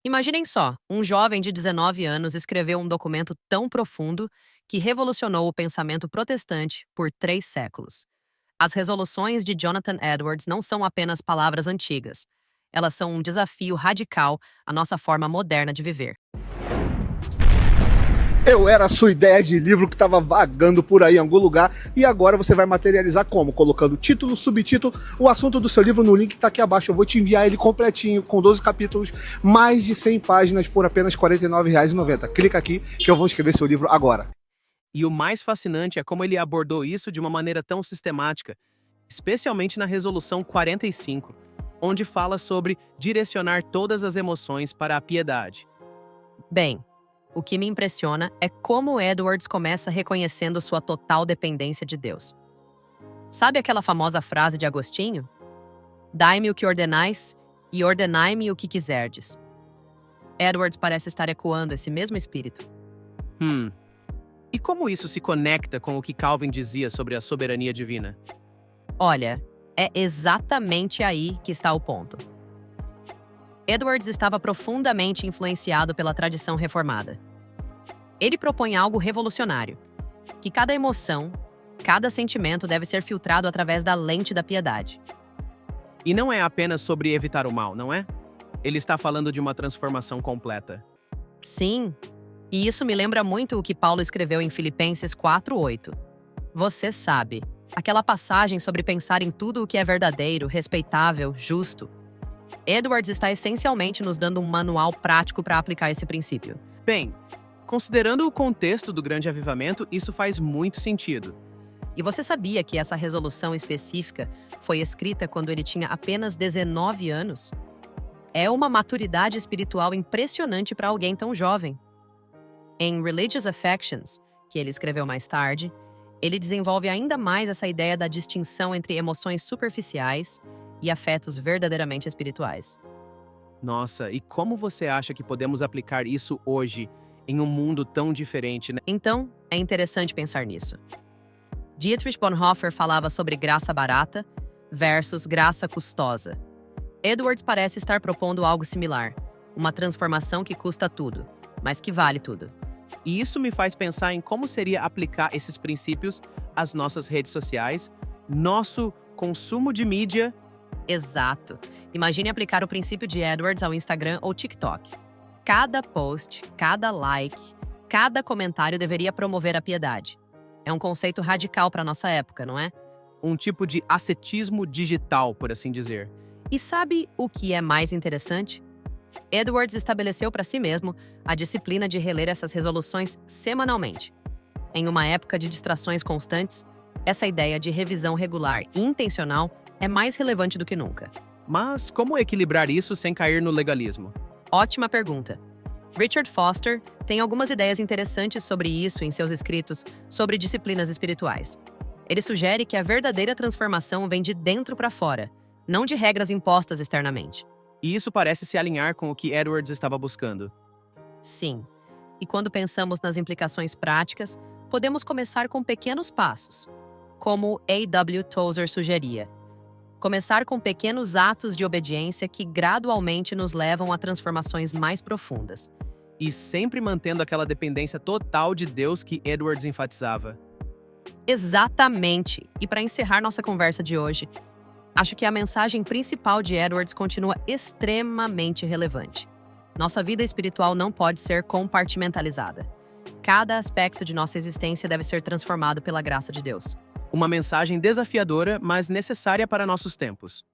Imaginem só, um jovem de 19 anos escreveu um documento tão profundo que revolucionou o pensamento protestante por 3 séculos. As resoluções de Jonathan Edwards não são apenas palavras antigas. Elas são um desafio radical à nossa forma moderna de viver. Eu era a sua ideia de livro que estava vagando por aí em algum lugar e agora você vai materializar como? Colocando título, subtítulo, o assunto do seu livro no link que está aqui abaixo. Eu vou te enviar ele completinho, com 12 capítulos, mais de 100 páginas por apenas R$ 49,90. Clica aqui que eu vou escrever seu livro agora. E o mais fascinante é como ele abordou isso de uma maneira tão sistemática, especialmente na Resolução 45, onde fala sobre direcionar todas as emoções para a piedade. Bem, o que me impressiona é como Edwards começa reconhecendo sua total dependência de Deus. Sabe aquela famosa frase de Agostinho? Dai-me o que ordenais e ordenai-me o que quiserdes. Edwards parece estar ecoando esse mesmo espírito. E como isso se conecta com o que Calvin dizia sobre a soberania divina? Olha, é exatamente aí que está o ponto. Edwards estava profundamente influenciado pela tradição reformada. Ele propõe algo revolucionário, que cada emoção, cada sentimento deve ser filtrado através da lente da piedade. E não é apenas sobre evitar o mal, não é? Ele está falando de uma transformação completa. Sim, e isso me lembra muito o que Paulo escreveu em Filipenses 4:8. Você sabe, aquela passagem sobre pensar em tudo o que é verdadeiro, respeitável, justo. Edwards está essencialmente nos dando um manual prático para aplicar esse princípio. Bem, considerando o contexto do Grande Avivamento, isso faz muito sentido. E você sabia que essa resolução específica foi escrita quando ele tinha apenas 19 anos? É uma maturidade espiritual impressionante para alguém tão jovem. Em Religious Affections, que ele escreveu mais tarde, ele desenvolve ainda mais essa ideia da distinção entre emoções superficiais e afetos verdadeiramente espirituais. Nossa, e como você acha que podemos aplicar isso hoje, em um mundo tão diferente, né? Então, é interessante pensar nisso. Dietrich Bonhoeffer falava sobre graça barata versus graça custosa. Edwards parece estar propondo algo similar, uma transformação que custa tudo, mas que vale tudo. E isso me faz pensar em como seria aplicar esses princípios às nossas redes sociais, nosso consumo de mídia. Exato. Imagine aplicar o princípio de Edwards ao Instagram ou TikTok. Cada post, cada like, cada comentário deveria promover a piedade. É um conceito radical para nossa época, não é? Um tipo de ascetismo digital, por assim dizer. E sabe o que é mais interessante? Edwards estabeleceu para si mesmo a disciplina de reler essas resoluções semanalmente. Em uma época de distrações constantes, essa ideia de revisão regular e intencional é mais relevante do que nunca. Mas como equilibrar isso sem cair no legalismo? Ótima pergunta. Richard Foster tem algumas ideias interessantes sobre isso em seus escritos sobre disciplinas espirituais. Ele sugere que a verdadeira transformação vem de dentro para fora, não de regras impostas externamente. E isso parece se alinhar com o que Edwards estava buscando. Sim. E quando pensamos nas implicações práticas, podemos começar com pequenos passos, como A.W. Tozer sugeria. Começar com pequenos atos de obediência que gradualmente nos levam a transformações mais profundas. E sempre mantendo aquela dependência total de Deus que Edwards enfatizava. Exatamente! E para encerrar nossa conversa de hoje, acho que a mensagem principal de Edwards continua extremamente relevante. Nossa vida espiritual não pode ser compartimentalizada. Cada aspecto de nossa existência deve ser transformado pela graça de Deus. Uma mensagem desafiadora, mas necessária para nossos tempos.